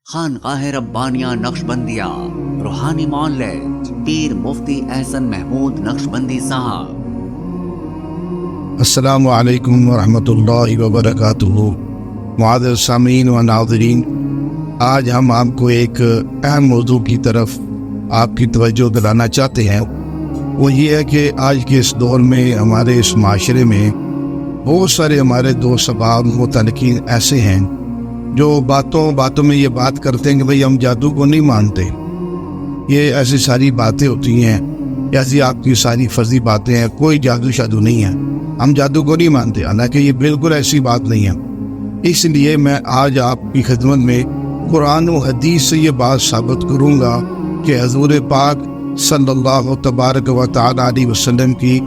خانقاہ ربانیہ نقشبندیہ روحانی معالج پیر مفتی احسن محمود نقشبندی صاحب۔ السلام علیکم ورحمۃ اللہ وبرکاتہ۔ معزز سامعین و ناظرین، آج ہم آپ کو ایک اہم موضوع کی طرف آپ کی توجہ دلانا چاہتے ہیں۔ وہ یہ ہے کہ آج کے اس دور میں ہمارے اس معاشرے میں بہت سارے ہمارے دوست احباب متعلقین ایسے ہیں جو باتوں میں یہ بات کرتے ہیں کہ بھئی ہم جادو کو نہیں مانتے، یہ ایسی ساری باتیں ہوتی ہیں، ایسی آپ کی ساری فرضی باتیں ہیں، کوئی جادو شادو نہیں ہے، ہم جادو کو نہیں مانتے۔ حالانکہ یہ بالکل ایسی بات نہیں ہے۔ اس لیے میں آج آپ کی خدمت میں قرآن و حدیث سے یہ بات ثابت کروں گا کہ حضور پاک صلی اللہ تبارک و تعالی علیہ وسلم کی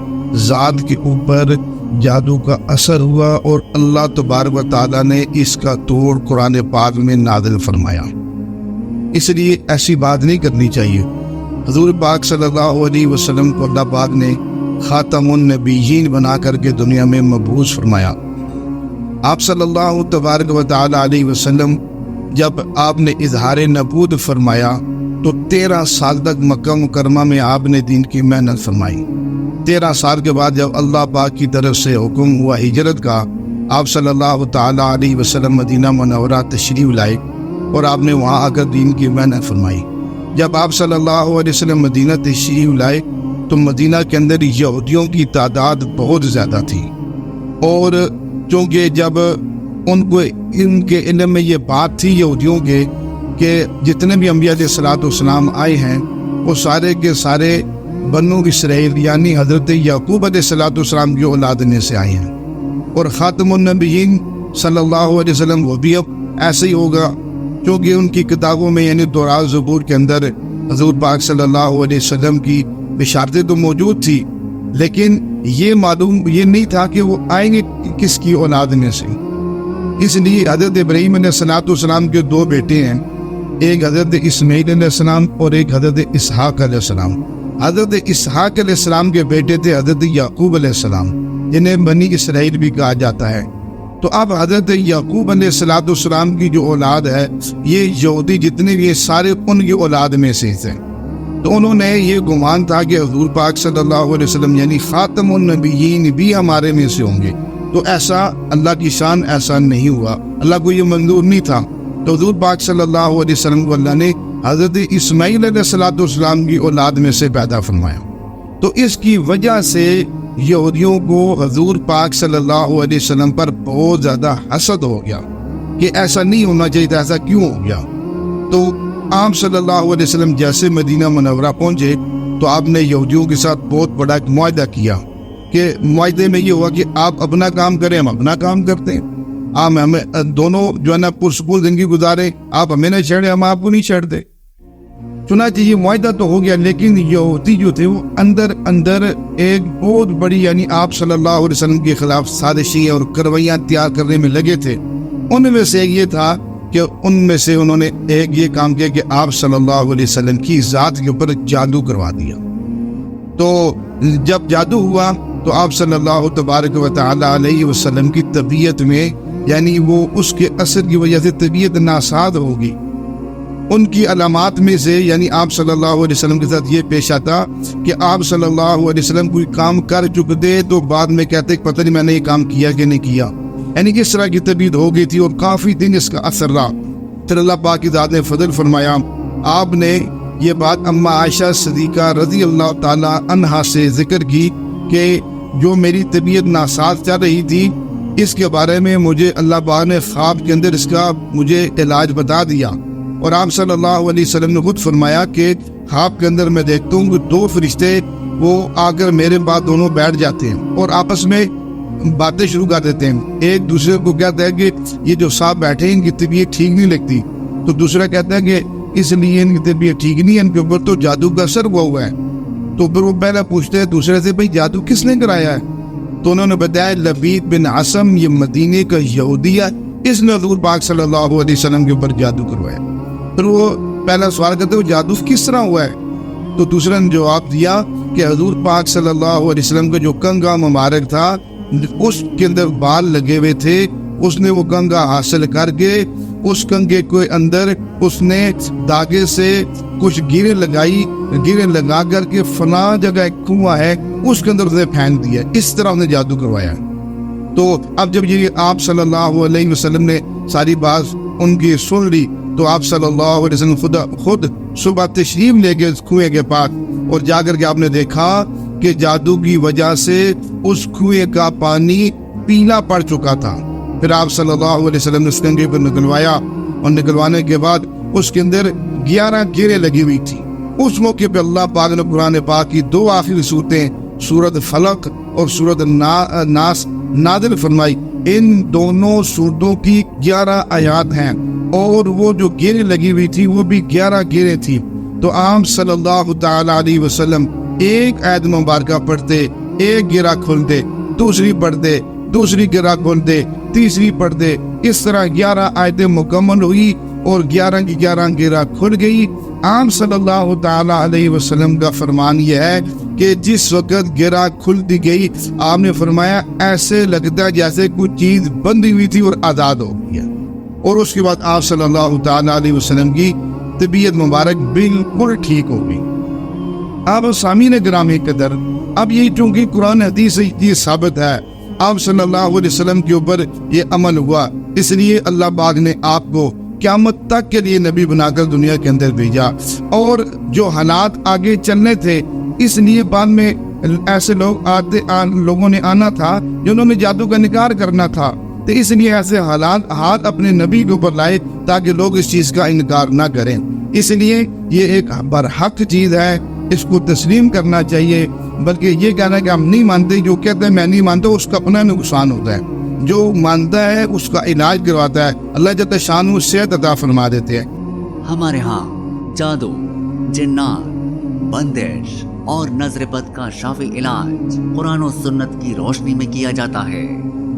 ذات کے اوپر جادو کا اثر ہوا اور اللہ تبارک و تعالی نے اس کا توڑ قرآن پاک میں نازل فرمایا۔ اس لیے ایسی بات نہیں کرنی چاہیے۔ حضور پاک صلی اللہ علیہ وسلم کو اللہ پاک نے خاتم النبیین بنا کر کے دنیا میں مبعوث فرمایا۔ آپ صلی اللہ تبارک و تعالی علیہ وسلم جب آپ نے اظہار نبوت فرمایا تو 13 سال تک مکہ مکرمہ میں آپ نے دین کی محنت فرمائی۔ 13 سال کے بعد جب اللہ پاک کی طرف سے حکم ہوا ہجرت کا، آپ صلی اللہ تعالی علیہ وسلم مدینہ منورہ تشریف لائے اور آپ نے وہاں آ کر دین کی محنت فرمائی۔ جب آپ صلی اللہ علیہ وسلم مدینہ تشریف لائے تو مدینہ کے اندر یہودیوں کی تعداد بہت زیادہ تھی، اور چونکہ جب ان کے علم میں یہ بات تھی یہودیوں کے کہ جتنے بھی انبیاء علیہ الصلوۃ والسلام آئے ہیں وہ سارے کے سارے بنو اسرائیل یعنی حضرت یعقوب علیہ الصلوۃ والسلام کی اولاد میں سے آئے ہیں، اور خاتم النبیین صلی اللہ علیہ وسلم وہ بھی اب ایسے ہی ہوگا، کیونکہ ان کی کتابوں میں یعنی تورات زبور کے اندر حضور پاک صلی اللہ علیہ وسلم کی بشارتیں تو موجود تھی، لیکن یہ نہیں تھا کہ وہ آئیں گے کس کی اولاد میں سے۔ اس لیے حضرت ابراہیم علیہ الصلوۃ والسلام کے 2 بیٹے ہیں، ایک حضرت اسماعیل علیہ السلام اور ایک حضرت اسحاق علیہ السلام۔ حضرت اسحاق علیہ السلام کے بیٹے تھے حضرت یعقوب علیہ السلام، جنہیں بنی اسرائیل بھی کہا جاتا ہے۔ تو اب حضرت یعقوب علیہ الصلوۃ والسلام کی جو اولاد ہے، یہ یہودی جتنے بھی سارے ان کی اولاد میں سے تھے۔ تو انہوں نے یہ گمان تھا کہ حضور پاک صلی اللہ علیہ وسلم یعنی خاتم النبیین بھی ہمارے میں سے ہوں گے، تو ایسا اللہ کی شان ایسا نہیں ہوا، اللہ کو یہ منظور نہیں تھا۔ تو حضور پاک صلی اللہ علیہ وسلم کو اللہ نے حضرت اسماعیل علیہ الصلوۃ والسلام کی اولاد میں سے پیدا فرمایا۔ تو اس کی وجہ سے یہودیوں کو حضور پاک صلی اللہ علیہ وسلم پر بہت زیادہ حسد ہو گیا کہ ایسا نہیں ہونا چاہیے تھا، ایسا کیوں ہو گیا۔ تو آپ صلی اللہ علیہ وسلم جیسے مدینہ منورہ پہنچے تو آپ نے یہودیوں کے ساتھ بہت بڑا ایک معاہدہ کیا کہ معاہدے میں یہ ہوا کہ آپ اپنا کام کریں، ہم اپنا کام کرتے ہیں، آپ ہمیں دونوں جو ہے نا پرسکون زندگی گزارے، آپ ہمیں نہ چھیڑے، ہم آپ کو نہیں چھیڑتے۔ چنانچہ یہ معاہدہ تو ہو گیا، لیکن یہودی جو تھے وہ اندر ایک بہت بڑی یعنی آپ صلی اللہ علیہ وسلم کے خلاف سازشیں اور کروائیاں تیار کرنے میں لگے تھے۔ ان میں سے یہ تھا کہ ان میں سے انہوں نے ایک یہ کام کیا کہ آپ صلی اللہ علیہ وسلم کی ذات کے اوپر جادو کروا دیا۔ تو جب جادو ہوا تو آپ صلی اللہ تبارک و تعالی علیہ وسلم کی طبیعت میں یعنی وہ اس کے اثر کی وجہ سے طبیعت ناساز ہوگی۔ ان کی علامات میں سے یعنی آپ صلی اللہ علیہ وسلم کے ساتھ یہ پیش آتا کہ آپ صلی اللہ علیہ وسلم کوئی کام کر چکے تو بعد میں کہتے کہ پتہ نہیں میں نے یہ کام کیا کہ نہیں کیا، یعنی کس طرح کی طبیعت ہو گئی تھی اور کافی دن اس کا اثر رہا۔ پھر اللہ پاک کی ذات نے فضل فرمایا، آپ نے یہ بات اما عائشہ صدیقہ رضی اللہ تعالی عنہا سے ذکر کی کہ جو میری طبیعت ناساز چل رہی تھی اس کے بارے میں مجھے اللہ پاک نے خواب کے اندر اس کا مجھے علاج بتا دیا، اور آپ صلی اللہ علیہ وسلم نے خود فرمایا کہ خواب کے اندر میں دیکھتا ہوں کہ 2 فرشتے وہ آ کر میرے بعد دونوں بیٹھ جاتے ہیں اور آپس میں باتیں شروع کر دیتے ہیں۔ ایک دوسرے کو کہتا ہے کہ یہ جو صاحب بیٹھے ہیں ان کی طبیعت ٹھیک نہیں لگتی، تو دوسرا کہتا ہے کہ اس لیے ان کی طبیعت ٹھیک نہیں ہے، ان کے اوپر تو جادو کا اثر ہوا ہے۔ تو پھر وہ پہلے پوچھتے ہیں دوسرے سے، بھئی جادو کس نے کرایا ہے؟ تو انہوں نے بتایا لبید بن عاصم، یہ مدینے کا یہودی ہے، اس نے حضور پاک صلی اللہ علیہ وسلم کے اوپر جادو کروایا۔ پھر وہ پہلا سوال کرتے وہ جادو کس طرح ہوا ہے؟ تو دوسرے نے جواب دیا کہ حضور پاک صلی اللہ علیہ وسلم کا جو کنگا مبارک تھا اس کے اندر بال لگے ہوئے تھے، اس نے وہ کنگا حاصل کر کے اس کنگے کے اندر اس نے دھاگے سے کچھ گیرے لگا کر کے فلاں جگہ ایک کنواں ہے اس کے اندر اس نے پھینک دیا. اس طرح اس نے جادو کروایا. تو اب جب یہ آپ صلی اللہ علیہ وسلم نے ساری بات ان کی سن لی تو آپ صلی اللہ علیہ وسلم خود صبح تشریف لے گئے اس کنویں کے پاس, اور جا کر کے آپ نے دیکھا کہ جادو کی وجہ سے اس کنویں کا پانی پیلا پڑ چکا تھا. پھر آپ صلی اللہ علیہ وسلم نے اس کنگے کو نکلوایا, اور نکلوانے کے بعد اس کے اندر 11 گیریں لگی ہوئی تھی. اس موقع پہ اللہ پاک نے قرآن پاک کی 2 آخری صورتیں سورۃ فلق اور سورۃ ناس نازل فرمائی. ان دونوں سورتوں کی 11 آیات ہیں, اور وہ جو گیریں لگی ہوئی تھی وہ بھی 11 گیریں تھی. تو آپ صلی اللہ تعالی علیہ وسلم ایک آیت مبارکہ پڑھتے, ایک گیرہ کھولتے, دوسری پڑھتے, دوسری گیرہ کھولتے, تیسری پڑھتے. اس طرح 11 آیتیں مکمل ہوئی اور 11 کی 11 گیرہ کھل گئی. آپ صلی اللہ تعالی علیہ وسلم کا فرمان یہ ہے کہ جس وقت گیرہ کھلتی گئی آپ نے فرمایا ایسے لگتا ہے جیسے کوئی چیز بندھی ہوئی تھی اور آزاد ہو گیا. اور اس کے بعد آپ صلی اللہ تعالی علیہ وسلم کی طبیعت مبارک بالکل ٹھیک ہو گئی. اب سامعین گرامی قدر, اب یہ چونکہ قرآن حدیث سے یہ ثابت ہے, آپ صلی اللہ علیہ وسلم کے اوپر یہ عمل ہوا, اس لیے اللہ پاک نے آپ کو قیامت تک کے لیے نبی بنا کر دنیا کے اندر بھیجا. اور جو حالات آگے چلنے تھے اس لیے بعد میں ایسے لوگوں نے آنا تھا جنہوں نے جادو کا انکار کرنا تھا, تو اس لیے ایسے حالات اپنے نبی کے اوپر لائے تاکہ لوگ اس چیز کا انکار نہ کریں. اس لیے یہ ایک برحق چیز ہے, اس کو تسلیم کرنا چاہیے. بلکہ یہ کہنا ہے کہ ہم نہیں مانتے, جو کہتے ہیں میں نہیں مانتا اس کا اپنا نقصان ہوتا ہے, جو مانتا ہے اس کا علاج کرواتا ہے. اللہ جل شانہ صحت عطا فرما دیتے ہیں. ہمارے ہاں جادو, جنات, بندش اور نظر بد کا شافی علاج قرآن و سنت کی روشنی میں کیا جاتا ہے.